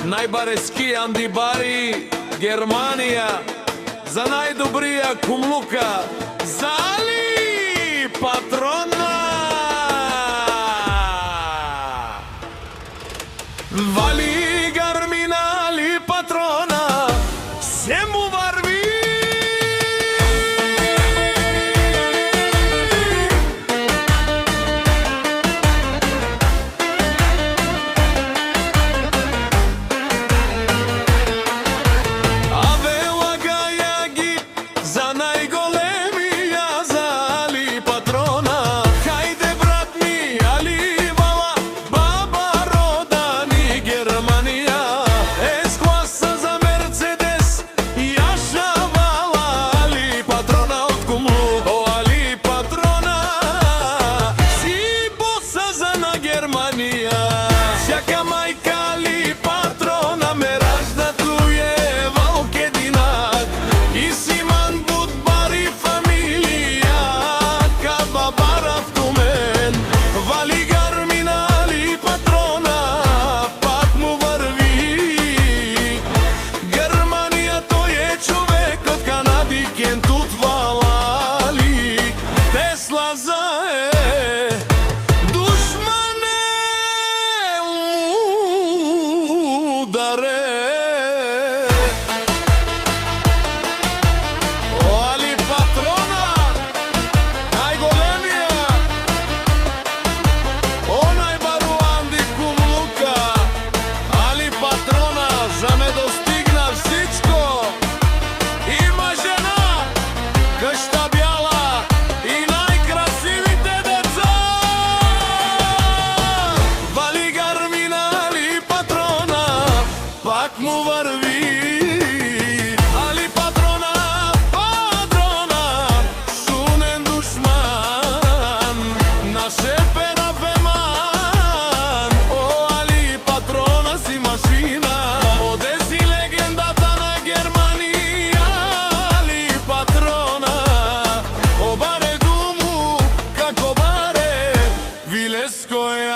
најбарески андибари, Германија, за најдобрија кумлука, за Али Патрона. Вали гармина Али Патрона, се му варви.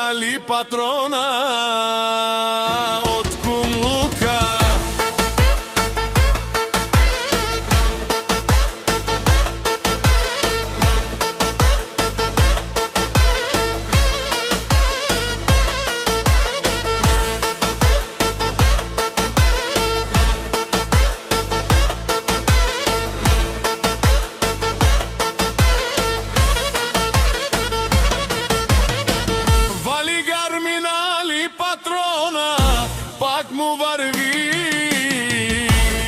Али Патрона од кумлука. Пак му върви.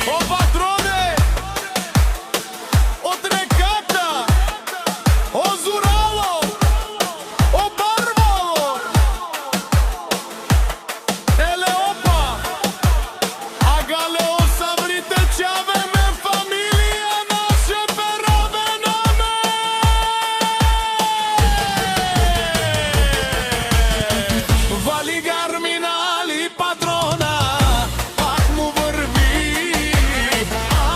О, патроне, от реката, озорало, обарвало, еле опа, а галео сабрите чаве ме фамилија наше перове наме. Вали гармина Али Патрона, пак му върви.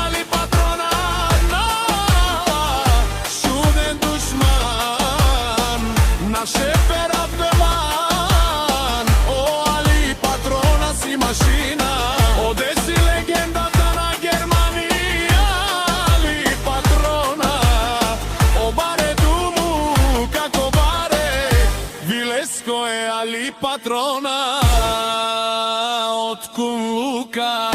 Али Патрона, чуден душман, наше перавелан. О, Али Патрона си машина, одеси легендата на Германија. Али Патрона, обаре думу како баре, вилеско е Али Патрона од кумлука.